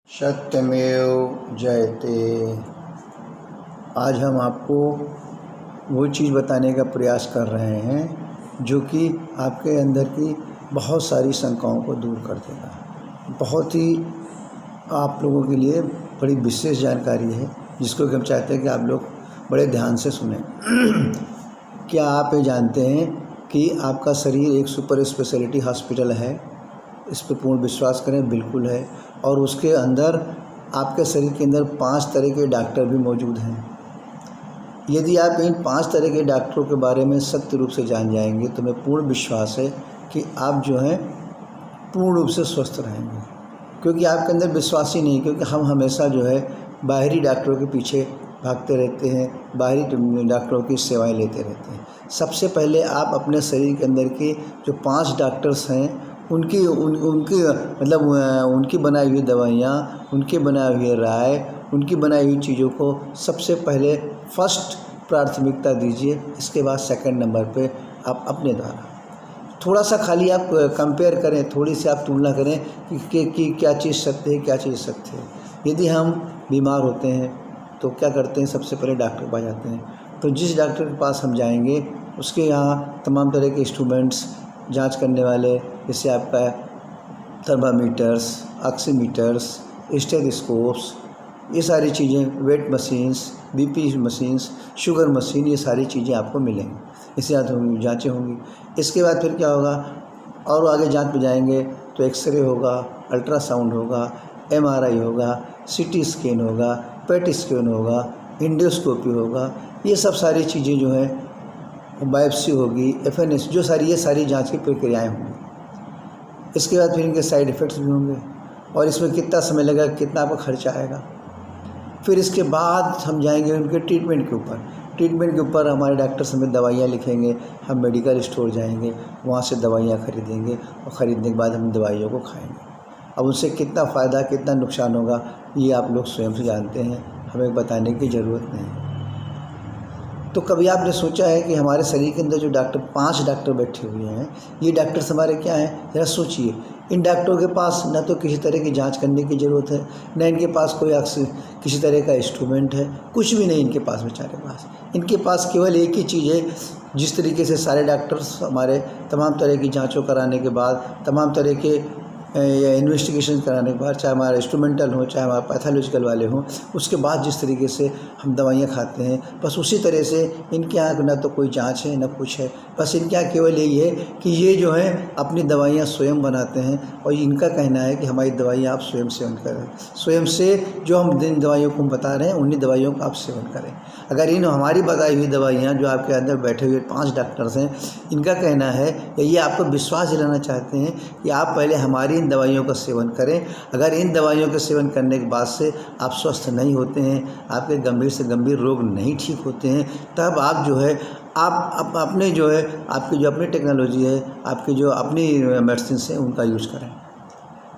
सत्यमेव जयते। आज हम आपको वो चीज़ बताने का प्रयास कर रहे हैं जो कि आपके अंदर की बहुत सारी शंकाओं को दूर कर देगा। बहुत ही आप लोगों के लिए बड़ी विशेष जानकारी है जिसको कि हम चाहते हैं कि आप लोग बड़े ध्यान से सुनें। क्या आप ये जानते हैं कि आपका शरीर एक सुपर स्पेशलिटी हॉस्पिटल है? इस पर पूर्ण विश्वास करें, बिल्कुल है। और उसके अंदर आपके शरीर के अंदर 5 तरह के डॉक्टर भी मौजूद हैं। यदि आप इन 5 तरह के डॉक्टरों के बारे में सत्य रूप से जान जाएंगे तो मैं पूर्ण विश्वास है कि आप जो हैं पूर्ण रूप से स्वस्थ रहेंगे। क्योंकि आपके अंदर विश्वास ही नहीं, क्योंकि हम हमेशा जो है बाहरी डॉक्टरों के पीछे भागते रहते हैं, बाहरी डॉक्टरों की सेवाएं लेते रहते हैं। सबसे पहले आप अपने शरीर के अंदर के जो 5 डॉक्टर्स हैं उनकी उनकी बनाई हुई दवाइयाँ, उनकी बनाई हुई राय, उनकी बनाई हुई चीज़ों को सबसे पहले फर्स्ट प्राथमिकता दीजिए। इसके बाद सेकंड नंबर पे आप अपने द्वारा थोड़ा सा खाली आप कंपेयर करें, थोड़ी सी आप तुलना करें कि क्या चीज़ सत्य है, क्या चीज़ सत्य है। यदि हम बीमार होते हैं तो क्या करते हैं, सबसे पहले डॉक्टर के पास जाते हैं। तो जिस डॉक्टर के पास हम जाएंगे उसके यहाँ तमाम तरह के इंस्ट्रूमेंट्स जांच करने वाले, जैसे आपका थर्मामीटर्स, ऑक्सीमीटर्स, स्टेथोस्कोप्स, ये सारी चीज़ें, weight machines, BP machines, sugar machine, ये सारी चीज़ें आपको मिलेंगी। इसके साथ होंगी जाँचें होंगी। इसके बाद फिर क्या होगा, और आगे जांच पे जाएंगे तो एक्सरे होगा, अल्ट्रासाउंड होगा, एमआरआई होगा, सीटी स्कैन होगा, पेट स्कैन होगा, एंडोस्कोपी होगा। ये सब सारी चीज़ें जो हैं, बायोप्सी होगी, एफएनएस, जो सारी ये सारी जांच की प्रक्रियाएं होंगी। इसके बाद फिर इनके साइड इफ़ेक्ट्स भी होंगे और इसमें कितना समय लगेगा, कितना आपका खर्चा आएगा। फिर इसके बाद हम जाएंगे उनके ट्रीटमेंट के ऊपर। ट्रीटमेंट के ऊपर हमारे डॉक्टर्स हमें दवाइयाँ लिखेंगे, हम मेडिकल स्टोर जाएंगे, वहाँ से दवाइयाँ खरीदेंगे और ख़रीदने के बाद हम दवाइयों को खाएँगे। अब उससे कितना फ़ायदा कितना नुकसान होगा ये आप लोग स्वयं से जानते हैं, हमें बताने की ज़रूरत नहीं है। तो कभी आपने सोचा है कि हमारे शरीर के अंदर जो 5 डॉक्टर बैठे हुए हैं, ये डॉक्टर्स हमारे क्या हैं? ज़रा सोचिए। इन डॉक्टरों के पास न तो किसी तरह की जांच करने की ज़रूरत है, न इनके पास कोई किसी तरह का इंस्ट्रूमेंट है, कुछ भी नहीं इनके पास, बेचारे पास। इनके पास केवल एक ही चीज़ है। जिस तरीके से सारे डॉक्टर्स हमारे तमाम तरह की जाँचों कराने के बाद, तमाम तरह के या इन्वेस्टिगेशन कराने के बाद, चाहे हमारा इंस्ट्रूमेंटल हो, चाहे हमारा पैथोलॉजिकल वाले हों, उसके बाद जिस तरीके से हम दवाइयाँ खाते हैं, बस उसी तरह से इनके यहाँ ना तो कोई जांच है न कुछ है। बस इनके यहाँ केवल यही है कि ये जो है अपनी दवाइयाँ स्वयं बनाते हैं और इनका कहना है कि हमारी दवाइयाँ आप स्वयं सेवन करें। स्वयं से जो हम जिन दवाइयों को हम बता रहे हैं उन्हीं दवाइयों का आप सेवन करें। अगर इन हमारी बताई हुई दवाइयाँ जो आपके अंदर बैठे हुए 5 डॉक्टर्स हैं, इनका कहना है या ये आपको विश्वास दिलाना चाहते हैं कि आप पहले हमारी इन दवाइयों का सेवन करें। अगर इन दवाइयों का सेवन करने के बाद से आप स्वस्थ नहीं होते हैं, आपके गंभीर से गंभीर रोग नहीं ठीक होते हैं, तब आप जो है आप अपने जो है आपकी जो अपनी टेक्नोलॉजी है, आपकी जो अपनी मेडिसिन है उनका यूज़ करें।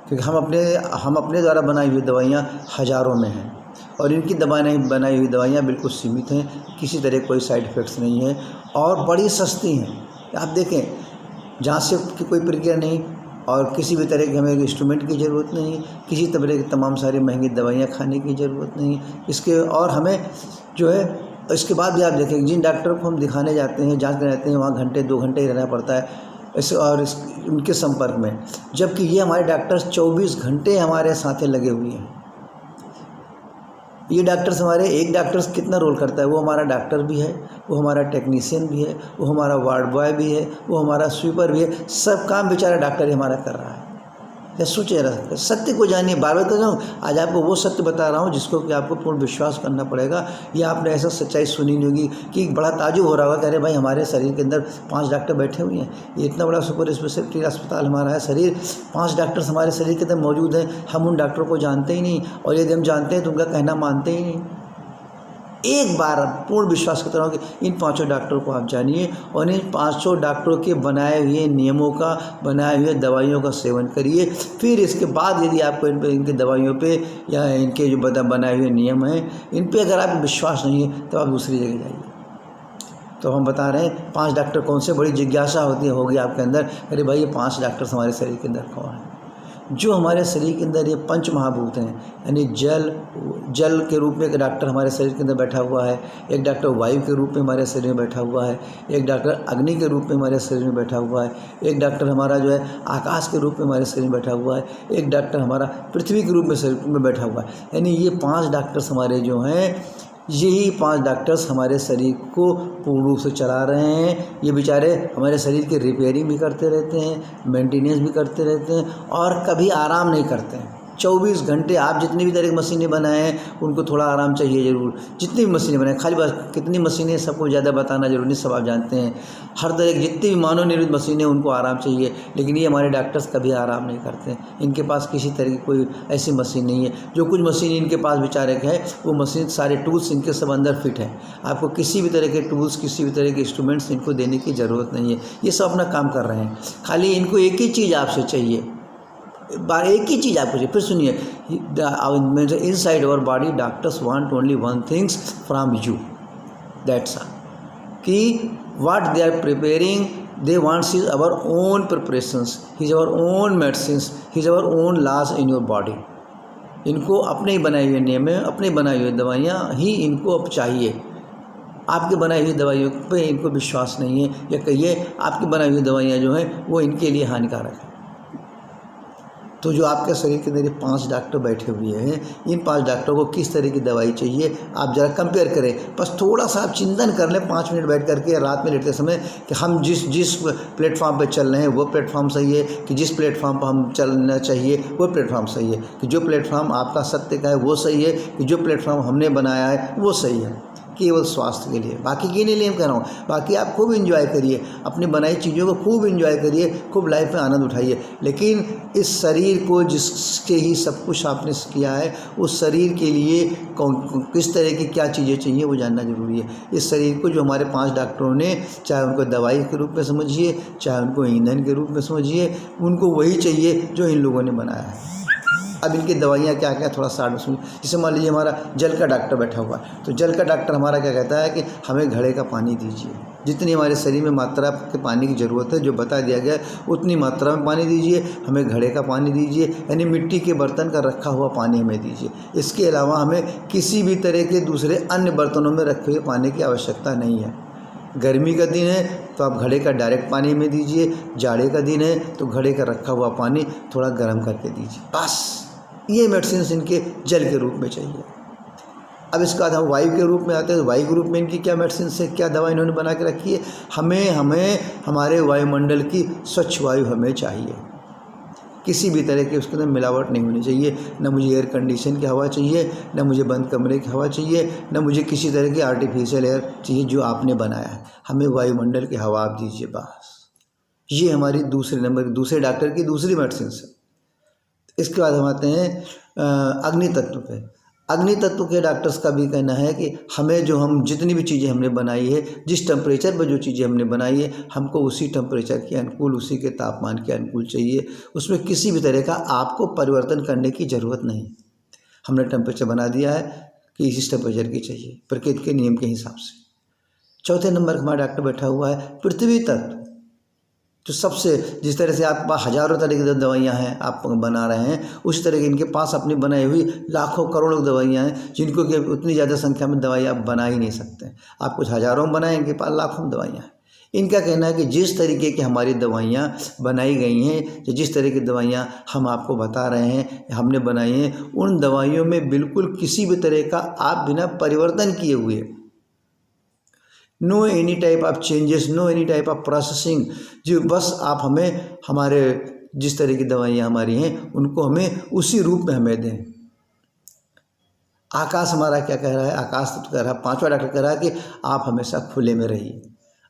क्योंकि हम अपने द्वारा बनाई हुई दवाइयाँ हज़ारों में हैं और इनकी बनाई हुई दवाइयाँ बिल्कुल सीमित हैं, किसी तरह कोई साइड इफ़ेक्ट्स नहीं है और बड़ी सस्ती हैं। आप देखें, जाँच से की कोई प्रक्रिया नहीं और किसी भी तरह की हमें इंस्ट्रूमेंट की ज़रूरत नहीं, किसी तरह की तमाम सारी महंगी दवाइयाँ खाने की ज़रूरत नहीं। इसके और हमें जो है इसके बाद भी आप देखें, जिन डॉक्टर को हम दिखाने जाते हैं, जांच करने जाते हैं, वहाँ घंटे 2 घंटे ही रहना पड़ता है उनके संपर्क में, जबकि ये हमारे डॉक्टर्स 24 घंटे हमारे साथ लगे हुए हैं। ये डॉक्टर्स हमारे, एक डॉक्टर्स कितना रोल करता है, वो हमारा डॉक्टर भी है, वो हमारा टेक्नीशियन भी है, वो हमारा वार्ड बॉय भी है, वो हमारा स्वीपर भी है। सब काम बेचारा डॉक्टर ही हमारा कर रहा है। या सोचिए रहा, सत्य को जानिए। बार बार तो जाऊँ, आज आपको वो सत्य बता रहा हूँ जिसको कि आपको पूर्ण विश्वास करना पड़ेगा। या आपने ऐसा सच्चाई सुनी नहीं होगी कि बड़ा ताजुब हो रहा होगा, कह रहे भाई हमारे शरीर के अंदर 5 डॉक्टर बैठे हुए हैं, ये इतना बड़ा सुपर स्पेशलिटी अस्पताल हमारा है, शरीर 5 डॉक्टर्स हमारे शरीर के अंदर मौजूद हैं, हम उन डॉक्टरों को जानते ही नहीं और यदि हम जानते हैं तो उनका कहना मानते ही नहीं। एक बार पूर्ण विश्वास करता हूँ कि इन 5 डॉक्टरों को आप जानिए और इन 5 डॉक्टरों के बनाए हुए नियमों का, बनाए हुए दवाइयों का सेवन करिए। फिर इसके बाद यदि आपको इनकी दवाइयों पे या इनके जो बनाए हुए नियम हैं इन पे अगर आप विश्वास नहीं है तो आप दूसरी जगह जाइए। तो हम बता रहे हैं 5 डॉक्टर कौन से, बड़ी जिज्ञासा होगी आपके अंदर, अरे भाई ये 5 डॉक्टर हमारे शरीर के अंदर कौन है। जो हमारे शरीर के अंदर ये पंच महाभूत हैं, यानी जल के रूप में एक डॉक्टर हमारे शरीर के अंदर बैठा हुआ है, एक डॉक्टर वायु के रूप में हमारे शरीर में बैठा हुआ है, एक डॉक्टर अग्नि के रूप में हमारे शरीर में बैठा हुआ है, एक डॉक्टर हमारा जो है आकाश के रूप में हमारे शरीर में बैठा हुआ है, एक डॉक्टर हमारा पृथ्वी के रूप में शरीर में बैठा हुआ है। यानी ये 5 डॉक्टर्स हमारे जो हैं, यही 5 डॉक्टर्स हमारे शरीर को पूर्ण रूप से चला रहे हैं। ये बेचारे हमारे शरीर की रिपेयरिंग भी करते रहते हैं, मेंटेनेंस भी करते रहते हैं और कभी आराम नहीं करते हैं। 24 घंटे आप जितनी भी तरह की मशीनें बनाए हैं उनको थोड़ा आराम चाहिए ज़रूर। जितनी भी मशीनें बनाए, खाली बस कितनी मशीनें सबको ज़्यादा बताना जरूरी नहीं, सब आप जानते हैं। हर तरह की जितनी भी मानव निर्मित मशीनें उनको आराम चाहिए, लेकिन ये हमारे डॉक्टर्स कभी आराम नहीं करते हैं। इनके पास किसी तरह की कोई ऐसी मशीन नहीं है। जो कुछ मशीन इनके पास बेचारे के है वो मशीन, सारे टूल्स इनके सब अंदर फिट हैं। आपको किसी भी तरह के टूल्स, किसी भी तरह के इंस्ट्रूमेंट्स इनको देने की ज़रूरत नहीं है। ये सब अपना काम कर रहे हैं। खाली इनको एक ही चीज़ आपसे चाहिए, एक ही चीज़ आपको चाहिए। फिर सुनिए, inside our body doctors want only one things from you, that's all. कि what they are preparing, they wants is our own preparations, is our own medicines, is our own laws in your body. इनको अपने ही बनाए हुए नियम है, अपने बनाई हुई दवाइयाँ ही इनको अब चाहिए। आपके बनाई हुई दवाइयों पे इनको विश्वास नहीं है, या कहिए आपकी बनाई हुई दवाइयाँ जो हैं वो इनके लिए हानिकारक है। तो जो आपके शरीर के अंदर 5 डॉक्टर बैठे हुए हैं, इन 5 डॉक्टरों को किस तरह की दवाई चाहिए आप ज़रा कंपेयर करें। बस थोड़ा सा आप चिंतन कर लें 5 मिनट बैठ करके रात में लेटते समय, कि हम जिस प्लेटफॉर्म पे चल रहे हैं वो प्लेटफॉर्म सही है, कि जिस प्लेटफॉर्म पर हम चलना चाहिए वो प्लेटफॉर्म सही है, कि जो प्लेटफॉर्म आपका सत्य का है वो सही है, कि जो प्लेटफॉर्म हमने बनाया है वो सही है। केवल स्वास्थ्य के लिए, बाकी के लिए नहीं कह रहा हूँ। बाकी आप खूब एंजॉय करिए, अपनी बनाई चीज़ों को खूब एंजॉय करिए, खूब लाइफ में आनंद उठाइए, लेकिन इस शरीर को जिसके ही सब कुछ आपने किया है, उस शरीर के लिए किस तरह की क्या चीज़ें चाहिए वो जानना जरूरी है। इस शरीर को जो हमारे 5 डॉक्टरों ने, चाहे उनको दवाई के रूप में समझिए, चाहे उनको ईंधन के रूप में समझिए, उनको वही चाहिए जो इन लोगों ने बनाया है। अब इनकी दवाइयाँ क्या क्या थोड़ा सा सुनिए। जैसे मान लीजिए हमारा जल का डॉक्टर बैठा हुआ है, तो जल का डॉक्टर हमारा क्या कहता है कि हमें घड़े का पानी दीजिए, जितनी हमारे शरीर में मात्रा के पानी की ज़रूरत है, जो बता दिया गया है उतनी मात्रा में पानी दीजिए, हमें घड़े का पानी दीजिए, यानी मिट्टी के बर्तन का रखा हुआ पानी हमें दीजिए। इसके अलावा हमें किसी भी तरह के दूसरे अन्य बर्तनों में रखे हुए पानी की आवश्यकता नहीं है। गर्मी का दिन है तो आप घड़े का डायरेक्ट पानी में दीजिए, जाड़े का दिन है तो घड़े का रखा हुआ पानी थोड़ा गर्म करके दीजिए। बस ये मेडिसिन इनके जल के रूप में चाहिए। अब इसके बाद हम वायु के रूप में आते हैं। वायु के रूप में इनकी क्या मेडिसिन है, क्या दवा इन्होंने बना के रखी है। हमें हमारे वायुमंडल की स्वच्छ वायु हमें चाहिए, किसी भी तरह के उसके अंदर मिलावट नहीं होनी चाहिए। न मुझे एयर कंडीशन की हवा चाहिए, न मुझे बंद कमरे की हवा चाहिए, न मुझे किसी तरह की आर्टिफिशियल एयर चाहिए जो आपने बनाया है। हमें वायुमंडल की हवा आप दीजिए बस। ये हमारी दूसरे डॉक्टर की दूसरी मेडिसिन है। इसके बाद हम आते हैं अग्नि तत्व पे। अग्नि तत्व के डॉक्टर्स का भी कहना है कि हमें हम जितनी भी चीज़ें हमने बनाई है, जिस टेम्परेचर पर जो चीज़ें हमने बनाई है, हमको उसी टेम्परेचर के अनुकूल, उसी के तापमान के अनुकूल चाहिए। उसमें किसी भी तरह का आपको परिवर्तन करने की ज़रूरत नहीं। हमने टेम्परेचर बना दिया है कि इसी टेम्परेचर की चाहिए, प्रकृति के नियम के हिसाब से। चौथे नंबर पर हमारा डॉक्टर बैठा हुआ है पृथ्वी तत्व, तो सबसे जिस तरह से आपके पास हज़ारों तरह की दवाइयाँ हैं आप बना रहे हैं, उसी तरह के इनके पास अपनी बनाई हुई लाखों करोड़ों दवाइयाँ हैं, जिनको कि उतनी ज़्यादा संख्या में दवाई आप बना ही नहीं सकते। आप कुछ हज़ारों में बनाएं, इनके पास लाखों में दवाइयाँ हैं। इनका कहना है कि जिस तरीके की हमारी दवाइयाँ बनाई गई हैं, जिस तरह की दवाइयाँ हम आपको बता रहे हैं हमने बनाई हैं, उन दवाइयों में बिल्कुल किसी भी तरह का आप बिना परिवर्तन किए हुए, no any type of changes, no any type of processing, जो बस आप हमें हमारे जिस तरह की दवाइयाँ हमारी हैं उनको हमें उसी रूप में हमें दें। आकाश हमारा क्या कह रहा है, आकाश तो कह रहा है, 5वां डॉक्टर कह रहा है कि आप हमेशा खुले में रहिए।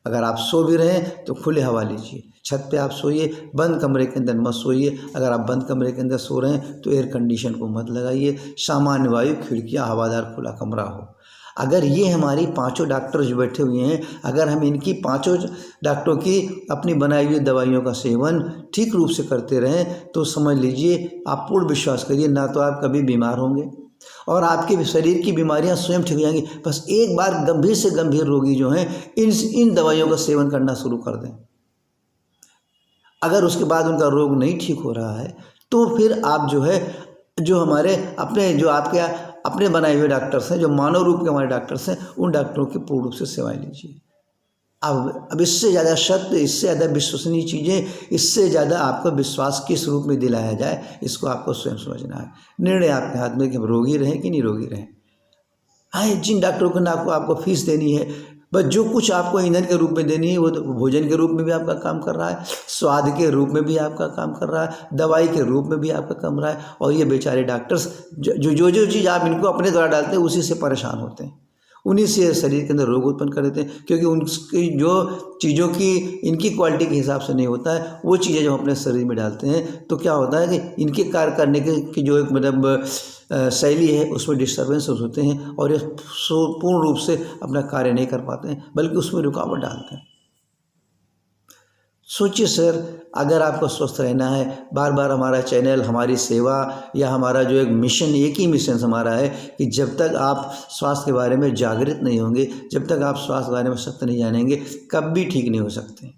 अगर आप सो भी रहे हैं तो खुले हवा लीजिए, छत पे आप सोइए, बंद कमरे के अंदर मत सोइए। अगर आप बंद कमरे के अंदर सो रहे हैं तो एयर कंडीशन को मत लगाइए, सामान्य वायु, खिड़कियाँ, हवादार खुला कमरा हो। अगर ये हमारी 5 डॉक्टर जो बैठे हुए हैं, अगर हम इनकी 5 डॉक्टरों की अपनी बनाई हुई दवाइयों का सेवन ठीक रूप से करते रहें तो समझ लीजिए, आप पूर्ण विश्वास करिए, ना तो आप कभी बीमार होंगे और आपके शरीर की बीमारियां स्वयं ठीक हो जाएंगी। बस एक बार गंभीर से गंभीर रोगी जो हैं इन दवाइयों का सेवन करना शुरू कर दें। अगर उसके बाद उनका रोग नहीं ठीक हो रहा है तो फिर आप जो है, जो हमारे अपने, जो आपके अपने बनाए हुए डॉक्टर्स हैं, जो मानव रूप के हमारे डॉक्टर्स हैं, उन डॉक्टरों की पूर्ण रूप से सेवाएं लीजिए। अब इससे ज़्यादा सत्य, इससे ज़्यादा विश्वसनीय चीज़ें, इससे ज़्यादा आपको विश्वास किस रूप में दिलाया जाए, इसको आपको स्वयं समझना है। निर्णय आपके हाथ में कि हम रोगी रहें कि नहीं रोगी रहें। हाँ, जिन डॉक्टरों को ना आपको फीस देनी है, बस जो कुछ आपको ईंधन के रूप में देनी है, वो तो भोजन के रूप में भी आपका काम कर रहा है, स्वाद के रूप में भी आपका काम कर रहा है, दवाई के रूप में भी आपका काम रहा है। और ये बेचारे डॉक्टर्स जो चीज़ आप इनको अपने द्वारा डालते हैं, उसी से परेशान होते हैं, उन्हीं से शरीर के अंदर रोग उत्पन्न कर देते हैं। क्योंकि उनकी जो चीज़ों की इनकी क्वालिटी के हिसाब से नहीं होता है, वो चीज़ें जो हम अपने शरीर में डालते हैं, तो क्या होता है कि इनके कार्य करने की जो एक मतलब शैली है, उसमें डिस्टर्बेंस होते हैं और ये पूर्ण रूप से अपना कार्य नहीं कर पाते हैं, बल्कि उसमें रुकावट डालते हैं। सोचिए सर, अगर आपको स्वस्थ रहना है, बार बार हमारा चैनल, हमारी सेवा या हमारा जो एक मिशन, एक ही मिशन हमारा है कि जब तक आप स्वास्थ्य के बारे में जागृत नहीं होंगे, जब तक आप स्वास्थ्य के बारे में सत्य नहीं जानेंगे, कभी ठीक नहीं हो सकते।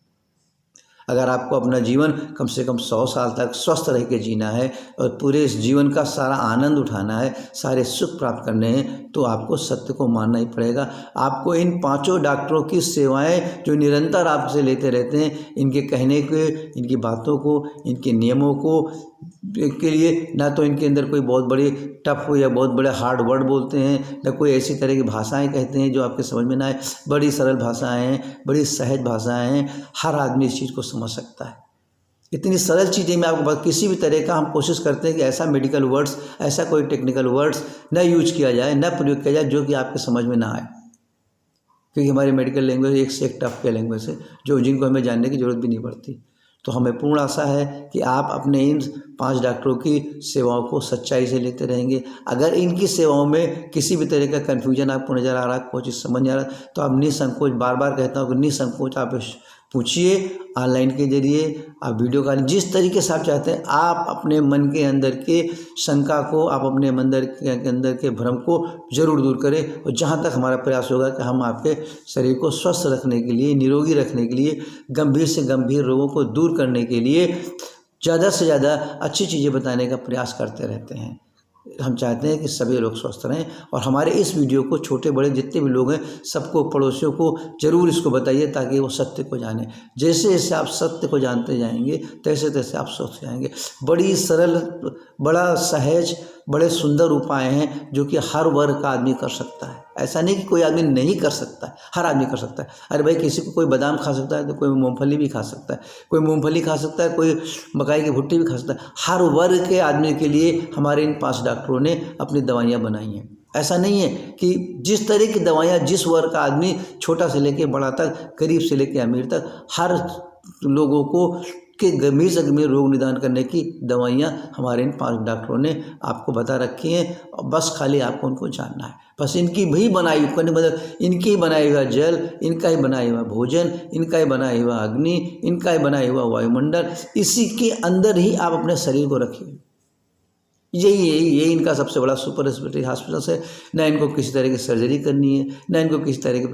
अगर आपको अपना जीवन कम से कम 100 साल तक स्वस्थ रह के जीना है और पूरे इस जीवन का सारा आनंद उठाना है, सारे सुख प्राप्त करने हैं, तो आपको सत्य को मानना ही पड़ेगा। आपको इन 5 डॉक्टरों की सेवाएं जो निरंतर आपसे लेते रहते हैं, इनके कहने के, इनकी बातों को, इनके नियमों को के लिए ना तो इनके अंदर कोई बहुत बड़ी टफ या बहुत बड़े हार्ड वर्ड बोलते हैं, ना कोई ऐसी तरह की भाषाएं कहते हैं जो आपके समझ में ना आए। बड़ी सरल भाषाएं हैं, बड़ी सहज भाषाएं हैं, हर आदमी इस चीज़ को समझ सकता है। इतनी सरल चीज़ें में आपको किसी भी तरह का हम कोशिश करते हैं कि ऐसा मेडिकल वर्ड्स, ऐसा कोई टेक्निकल वर्ड्स न यूज किया जाए, न प्रयोग किया जाए जो कि आपके समझ में ना आए। क्योंकि हमारी मेडिकल लैंग्वेज एक से एक टफ के लैंग्वेज है, जिनको हमें जानने की ज़रूरत भी नहीं पड़ती। तो हमें पूर्ण आशा है कि आप अपने इन 5 डॉक्टरों की सेवाओं को सच्चाई से लेते रहेंगे। अगर इनकी सेवाओं में किसी भी तरह का कन्फ्यूजन आपको नज़र आ रहा है, कोई चीज़ समझ नहीं आ रहा, तो आप निसंकोच, बार बार कहता हूँ कि निसंकोच आप पूछिए। ऑनलाइन के जरिए आप वीडियो कॉल, जिस तरीके से आप चाहते हैं, आप अपने मन के अंदर के शंका को, आप अपने अंदर के भ्रम को जरूर दूर करें। और जहाँ तक हमारा प्रयास होगा कि हम आपके शरीर को स्वस्थ रखने के लिए, निरोगी रखने के लिए, गंभीर से गंभीर रोगों को दूर करने के लिए ज़्यादा से ज़्यादा अच्छी चीज़ें बताने का प्रयास करते रहते हैं। हम चाहते हैं कि सभी लोग स्वस्थ रहें। और हमारे इस वीडियो को छोटे बड़े जितने भी लोग हैं, सबको, पड़ोसियों को ज़रूर इसको बताइए, ताकि वो सत्य को जाने। जैसे जैसे आप सत्य को जानते जाएंगे, तैसे तैसे आप स्वस्थ जाएंगे। बड़ी सरल, बड़ा सहज, बड़े सुंदर उपाय हैं जो कि हर वर्ग का आदमी कर सकता है। ऐसा नहीं कि कोई आदमी नहीं कर सकता है, हर आदमी कर सकता है। अरे भाई, किसी को कोई बादाम खा सकता है तो कोई मूंगफली भी खा सकता है, कोई मूंगफली खा सकता है, कोई मकाई की भुट्टी भी खा सकता है। हर वर्ग के आदमी के लिए हमारे इन 5 डॉक्टरों ने अपनी दवाइयाँ बनाई हैं। ऐसा नहीं है कि जिस तरह की दवाइयाँ जिस वर्ग का आदमी, छोटा से लेकर बड़ा तक, गरीब से लेकर अमीर तक, हर लोगों को के गंभीर से गंभीर रोग निदान करने की दवाइयाँ हमारे इन 5 डॉक्टरों ने आपको बता रखी हैं। और बस खाली आपको उनको जानना है। बस इनकी भी बनाई हुई, मतलब इनकी ही बनाया हुआ जल, इनका ही बनाया हुआ भोजन, इनका ही बनाया हुआ अग्नि, इनका ही बनाया हुआ वायुमंडल, इसी के अंदर ही आप अपने शरीर को रखिए। यही इनका सबसे बड़ा सुपर स्पेशलिटी हॉस्पिटल है। ना इनको किसी तरह की सर्जरी करनी है, ना इनको किसी तरह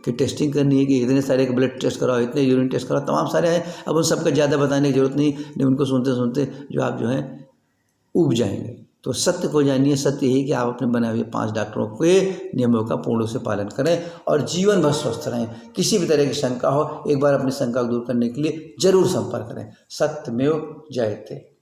की टेस्टिंग करनी है कि इतने सारे ब्लड टेस्ट कराओ, इतने यूरिन टेस्ट कराओ, तमाम सारे हैं। अब उन सबका ज़्यादा बताने की जरूरत नहीं, उनको सुनते सुनते जो आप जो हैं ऊब जाएंगे। तो सत्य को जानिए। सत्य यही कि आप अपने बनाए हुए 5 डॉक्टरों के नियमों का पूर्ण रूप से पालन करें और जीवन भर स्वस्थ रहें। किसी भी तरह की शंका हो, एक बार अपनी शंका को दूर करने के लिए जरूर संपर्क करें। सत्यमेव जयते।